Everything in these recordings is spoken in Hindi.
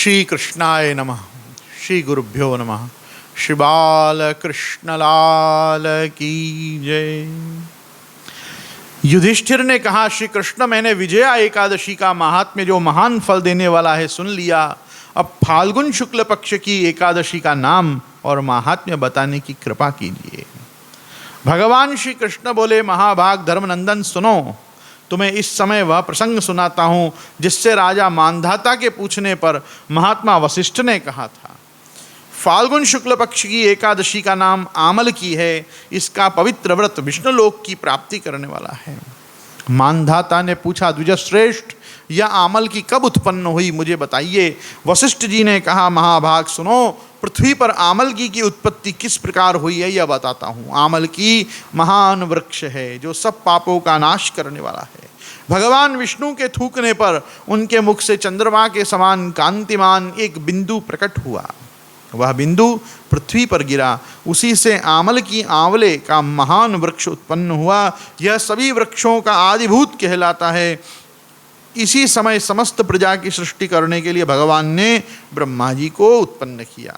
श्री कृष्णाय नमः। श्री गुरुभ्यो नमः। श्री बाल कृष्णलाल की जय। युधिष्ठिर ने कहा, श्री कृष्ण, मैंने विजया एकादशी का महात्म्य जो महान फल देने वाला है सुन लिया। अब फाल्गुन शुक्ल पक्ष की एकादशी का नाम और महात्म्य बताने की कृपा कीजिए। भगवान श्री कृष्ण बोले, महाभाग धर्मनंदन सुनो, तुम्हें इस समय वह प्रसंग सुनाता हूँ जिससे राजा मांधाता के पूछने पर महात्मा वशिष्ठ ने कहा था। फाल्गुन शुक्ल पक्ष की एकादशी का नाम आमल की है। इसका पवित्र व्रत विष्णुलोक की प्राप्ति करने वाला है। मांधाता ने पूछा, द्विजश्रेष्ठ, यह आमल की कब उत्पन्न हुई, मुझे बताइए। वशिष्ठ जी ने कहा, महाभाग सुनो, पृथ्वी पर आमल की उत्पत्ति किस प्रकार हुई है यह बताता हूँ। आमल की महान वृक्ष है जो सब पापों का नाश करने वाला है। भगवान विष्णु के थूकने पर उनके मुख से चंद्रमा के समान कांतिमान एक बिंदु प्रकट हुआ। वह बिंदु पृथ्वी पर गिरा। उसी से आमल की आंवले का महान वृक्ष उत्पन्न हुआ। यह सभी वृक्षों का आदिभूत कहलाता है। इसी समय समस्त प्रजा की सृष्टि करने के लिए भगवान ने ब्रह्मा जी को उत्पन्न किया।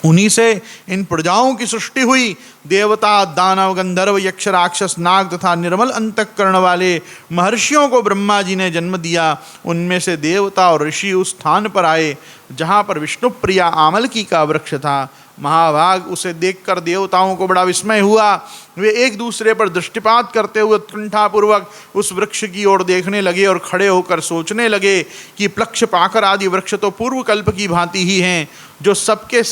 उन्हीं से इन प्रजाओं की सृष्टि हुई। देवता, दानव, गंधर्व, यक्ष, राक्षस, नाग तथा निर्मल अंतःकरण वाले महर्षियों को ब्रह्मा जी ने जन्म दिया। उनमें से देवता और ऋषि उस स्थान पर आए जहाँ पर विष्णु प्रिया आमलकी का वृक्ष था। महाभाग, उसे देखकर देवताओं को बड़ा विस्मय हुआ। वे एक दूसरे पर दृष्टिपात करते हुए उत्कंठापूर्वक उस वृक्ष की ओर देखने लगे और खड़े होकर सोचने लगे कि प्लक्ष, पाकर आदि वृक्ष तो पूर्व कल्प की भांति ही हैं, जो सबके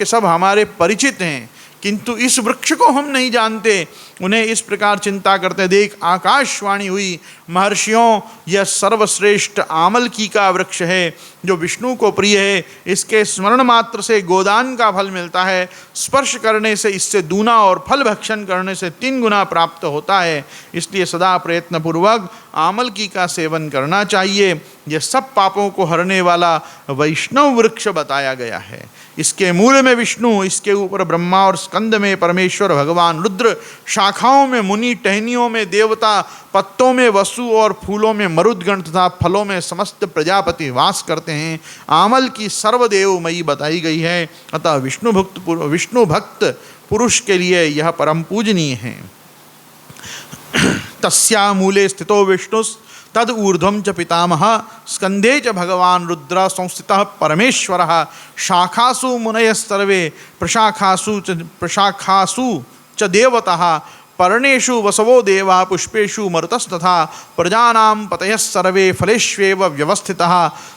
सब हमारे परिचित हैं, किंतु इस वृक्ष को हम नहीं जानते। उन्हें इस प्रकार चिंता करते देख आकाशवाणी हुई, महर्षियों, यह सर्वश्रेष्ठ आमलकी का वृक्ष है जो विष्णु को प्रिय है। इसके स्मरण मात्र से गोदान का फल मिलता है। स्पर्श करने से इससे दूना और फल भक्षण करने से 3 गुना प्राप्त होता है। इसलिए सदा प्रयत्नपूर्वक आमलकी का सेवन करना चाहिए। यह सब पापों को हरने वाला वैष्णव वृक्ष बताया गया है। इसके मूल में विष्णु, इसके ऊपर ब्रह्मा और स्कंद में परमेश्वर भगवान रुद्र, शाखाओं में मुनि, टहनियों में देवता, पत्तों में वसु और फूलों में मरुदगण तथा फलों में समस्त प्रजापति वास करते हैं। आमल की सर्वदेवमयी बताई गई है। अतः विष्णु भक्त पुरुष के लिए यह परम पूजनीय है। तस्या मूले स्थितो विष्णु तद ऊर्ध्वं च पितामह स्कंदे च भगवान रुद्र संस्थितः परमेश्वरः शाखासु मुनयः सर्वे प्रशाखासु च देवतः पर्णेषु वसवो देवा पुष्पेषु मरुतस्तथा प्रजानां पतयः सर्वे फलेष्वेव व्यवस्थितः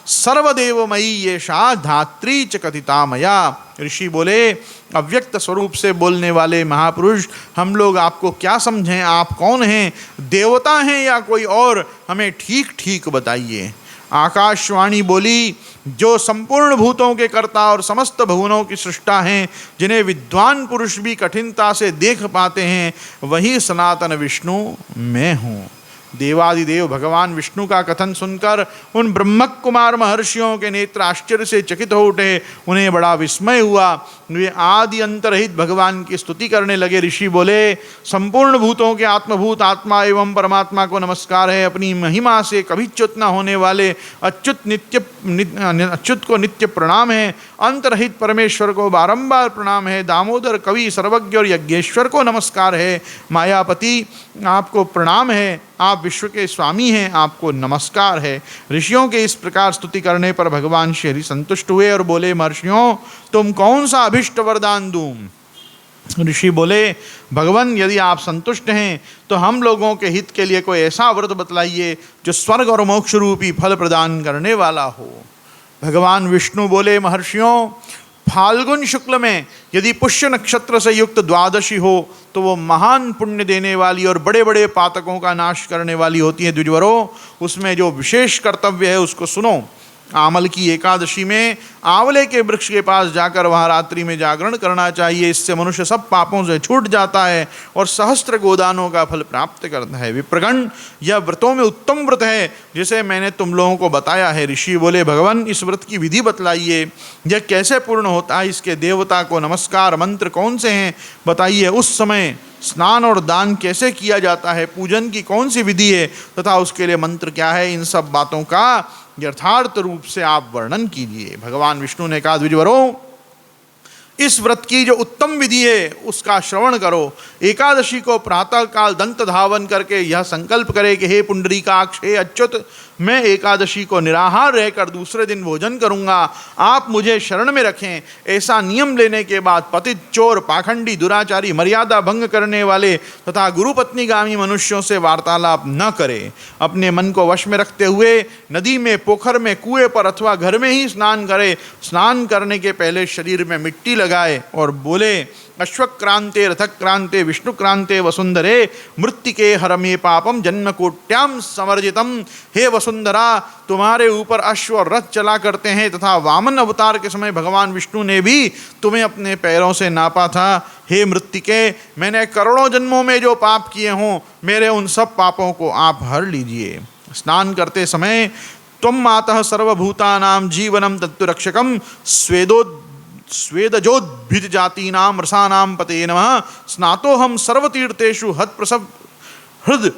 सर्वदेवमयी एषा धात्री च कथिता मया। ऋषि बोले, अव्यक्त स्वरूप से बोलने वाले महापुरुष, हम लोग आपको क्या समझें? आप कौन हैं? देवता हैं या कोई और? हमें ठीक ठीक बताइए। आकाशवाणी बोली, जो संपूर्ण भूतों के कर्ता और समस्त भुवनों की सृष्टा हैं, जिन्हें विद्वान पुरुष भी कठिनता से देख पाते हैं, वही सनातन विष्णु मैं हूँ। देवादिदेव भगवान विष्णु का कथन सुनकर उन ब्रह्मक कुमार महर्षियों के नेत्र आश्चर्य से चकित हो उठे। उन्हें बड़ा विस्मय हुआ। वे आदि अंतरहित भगवान की स्तुति करने लगे। ऋषि बोले, संपूर्ण भूतों के आत्मभूत आत्मा एवं परमात्मा को नमस्कार है। अपनी महिमा से कभी च्युत न होने वाले अच्युत को नित्य प्रणाम है। अंतरहित परमेश्वर को बारंबार प्रणाम है। दामोदर, कवि, सर्वज्ञ और यज्ञेश्वर को नमस्कार है। मायापति, आपको प्रणाम है। आप विश्व के स्वामी हैं, आपको नमस्कार है। ऋषियों के इस प्रकार स्तुति करने पर भगवान श्री हरि संतुष्ट हुए और बोले, महर्षियों, तुम कौन सा अभिष्ट वरदान दूं? ऋषि बोले, भगवान, यदि आप संतुष्ट हैं तो हम लोगों के हित के लिए कोई ऐसा व्रत बतलाइए जो स्वर्ग और मोक्ष रूपी फल प्रदान करने वाला हो। भगवान विष्णु बोले, महर्षियों, फाल्गुन शुक्ल में यदि पुष्य नक्षत्र से युक्त द्वादशी हो तो वो महान पुण्य देने वाली और बड़े बड़े पातकों का नाश करने वाली होती है। द्विजवरों, उसमें जो विशेष कर्तव्य है उसको सुनो। आमल की एकादशी में आंवले के वृक्ष के पास जाकर वहाँ रात्रि में जागरण करना चाहिए। इससे मनुष्य सब पापों से छूट जाता है और सहस्त्र गोदानों का फल प्राप्त करता है। विप्रगण, यह व्रतों में उत्तम व्रत है जिसे मैंने तुम लोगों को बताया है। ऋषि बोले, भगवान, इस व्रत की विधि बतलाइए। यह कैसे पूर्ण होता है? इसके देवता को नमस्कार मंत्र कौन से हैं बताइए। उस समय स्नान और दान कैसे किया जाता है? पूजन की कौन सी विधि है तथा उसके लिए मंत्र क्या है? इन सब बातों का यथार्थ रूप से आप वर्णन कीजिए। भगवान विष्णु ने कहा, द्विजवरों, इस व्रत की जो उत्तम विधि है उसका श्रवण करो। एकादशी को प्रातः काल दंत धावन करके यह संकल्प करे कि हे पुंडरीकाक्ष, हे अच्युत, मैं एकादशी को निराहार रहकर दूसरे दिन भोजन करूंगा, आप मुझे शरण में रखें। ऐसा नियम लेने के बाद पतित, चोर, पाखंडी, दुराचारी, मर्यादा भंग करने वाले तथा गुरुपत्नीगामी मनुष्यों से वार्तालाप न करे। अपने मन को वश में रखते हुए नदी में, पोखर में, कुएं पर अथवा घर में ही स्नान करे। स्नान करने के पहले शरीर में मिट्टी लगाए और बोले, अश्वक्रांते रथक्रांते विष्णुक्रांते वसुंधरे मृत्तिके हरमे पापम जन्मकोट्याम समर्जितम। हे वसुंधरा, तुम्हारे ऊपर अश्व और रथ चला करते हैं तथा वामन अवतार के समय भगवान विष्णु ने भी तुम्हें अपने पैरों से नापा था। हे मृत्तिके, मैंने करोड़ों जन्मों में जो पाप किए हों, मेरे उन सब पापों को आप हर लीजिए। स्नान करते समय त्वं मातः सर्वभूतानां जीवनम तत्तुरक्षकम स्वेदजोद्भिद जातीनां रसानां पते नमः। स्नातोहम सर्वतीर्थेषु हृद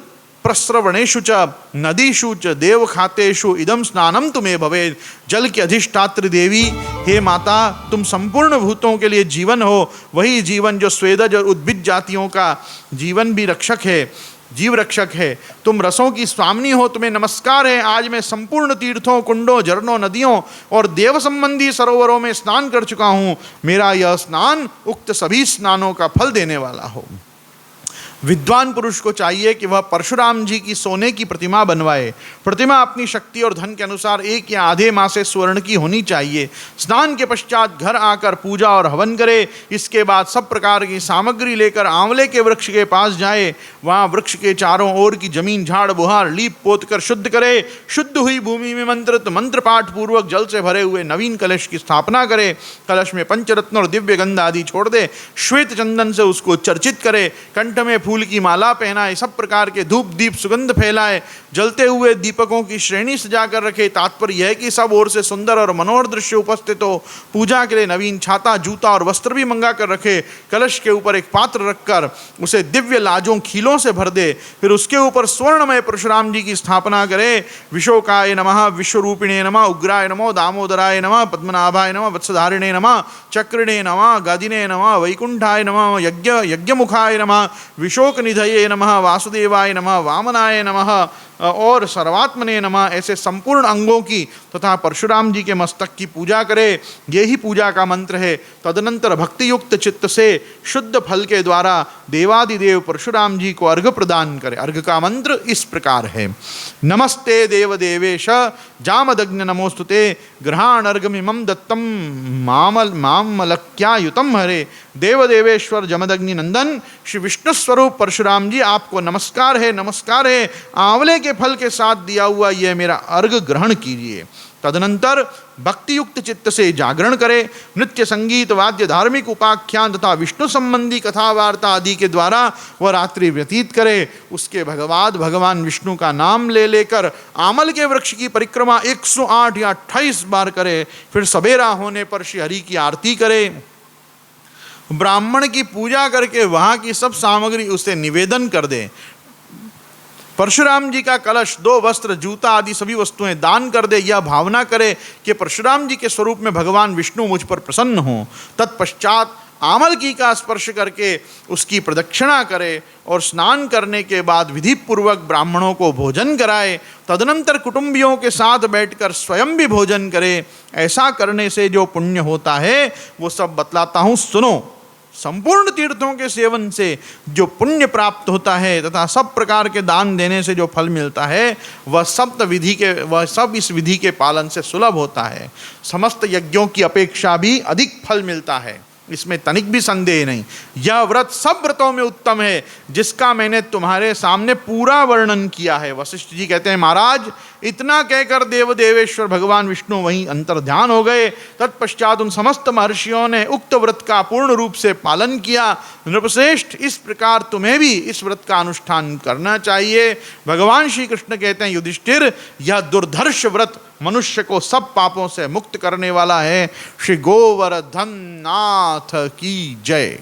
प्रस्रवणेषु च नदीषु च देवखातेषु इदम स्नानम तुम्हें भवेत्। जल की अधिष्ठात्री देवी, हे माता, तुम संपूर्ण भूतों के लिए जीवन हो, वही जीवन जो स्वेदज और उद्भिद जातियों का जीवन भी रक्षक है, जीव रक्षक है। तुम रसों की स्वामिनी हो, तुम्हें नमस्कार है। आज मैं संपूर्ण तीर्थों, कुंडों, झरनों, नदियों और देव संबंधी सरोवरों में स्नान कर चुका हूँ। मेरा यह स्नान उक्त सभी स्नानों का फल देने वाला हो। विद्वान पुरुष को चाहिए कि वह परशुराम जी की सोने की प्रतिमा बनवाए। प्रतिमा अपनी शक्ति और धन के अनुसार 1 या आधे माह से स्वर्ण की होनी चाहिए। स्नान के पश्चात घर आकर पूजा और हवन करे। इसके बाद सब प्रकार की सामग्री लेकर आंवले के वृक्ष के पास जाए। वहाँ वृक्ष के चारों ओर की जमीन झाड़ बुहार लीप पोत कर शुद्ध करे। शुद्ध हुई भूमि में मंत्र पाठ पूर्वक जल से भरे हुए नवीन कलश की स्थापना करे। कलश में पंचरत्न और दिव्य गंध आदि छोड़ दे। श्वेत चंदन से उसको चर्चित करे। कंठ में फूल की माला पहनाए। सब प्रकार के धूप दीप सुगंध फैलाए। जलते हुए दीपकों की श्रेणी सजा कर रखे। तात्पर्य यह है कि सब ओर से सुंदर और मनोहर दृश्य उपस्थित हो। पूजा के लिए नवीन छाता, जूता और वस्त्र भी मंगा कर रखे। कलश के ऊपर एक पात्र रखकर उसे दिव्य लाजों खीलों से भर दे। फिर उसके ऊपर स्वर्णमय परशुराम जी की स्थापना करे। विशोकाय नमः, विश्वरूपिणे नमः, उग्राय नमो, दामोदराय नमः, पद्मनाभाय नमः, वत्सधारिणे नमः, चक्रिणे नमः, गादिने नमः, वैकुंठाय नमः, यज्ञमुखाय नमः, विशोक निधये नमः, वासुदेवाय नमः, वामनाय नमः और सर्वात्मने नमः, ऐसे संपूर्ण अंगों की तथा परशुराम जी के मस्तक की पूजा करे। यही पूजा का मंत्र है। तदनंतर भक्ति युक्त चित्त से शुद्ध फल के द्वारा देवादिदेव परशुराम जी को अर्घ प्रदान करे। अर्घ का मंत्र इस प्रकार है, नमस्ते देव देवेश जामदग्न नमोस्तुते ग्रहाण अर्घमिमं दत्तम मामलक्यायुतम हरे। देव देवेश्वर जमदग्नि नंदन श्री विष्णु स्वरूप परशुराम जी, आपको नमस्कार है, नमस्कार है। आंवले के फल के साथ दिया हुआ यह मेरा अर्घ ग्रहण कीजिए। तदनंतर भक्ति युक्त चित्त से जागरण करे। नृत्य, संगीत, वाद्य, धार्मिक उपाख्यान तथा विष्णु संबंधी कथा वार्ता आदि के द्वारा वह रात्रि व्यतीत करे। उसके बाद भगवान विष्णु का नाम ले लेकर आमल के वृक्ष की परिक्रमा 108 या 28 बार करे। फिर सवेरा होने पर श्री हरि की आरती करे। ब्राह्मण की पूजा करके वहाँ की सब सामग्री उसे निवेदन कर दे। परशुराम जी का कलश, 2 वस्त्र, जूता आदि सभी वस्तुएं दान कर दे। यह भावना करे कि परशुराम जी के स्वरूप में भगवान विष्णु मुझ पर प्रसन्न हो। तत्पश्चात आमल की का स्पर्श करके उसकी प्रदक्षिणा करे और स्नान करने के बाद विधि पूर्वक ब्राह्मणों को भोजन कराए। तदनंतर कुटुंबियों के साथ बैठकर स्वयं भी भोजन करे। ऐसा करने से जो पुण्य होता है वो सब बतलाता हूँ, सुनो। संपूर्ण तीर्थों के सेवन से जो पुण्य प्राप्त होता है तथा सब प्रकार के दान देने से जो फल मिलता है वह सब इस विधि के पालन से सुलभ होता है। समस्त यज्ञों की अपेक्षा भी अधिक फल मिलता है, इसमें तनिक भी संदेह नहीं। यह व्रत सब व्रतों में उत्तम है जिसका मैंने तुम्हारे सामने पूरा वर्णन किया है। वशिष्ठ जी कहते हैं, महाराज, इतना कहकर देव देवेश्वर भगवान विष्णु वहीं अंतर्ध्यान हो गए। तत्पश्चात उन समस्त महर्षियों ने उक्त व्रत का पूर्ण रूप से पालन किया। नृपश्रेष्ठ, इस प्रकार तुम्हें भी इस व्रत का अनुष्ठान करना चाहिए। भगवान श्री कृष्ण कहते हैं, युधिष्ठिर, यह दुर्धर्ष व्रत मनुष्य को सब पापों से मुक्त करने वाला है। श्री गोवर्धन नाथ की जय।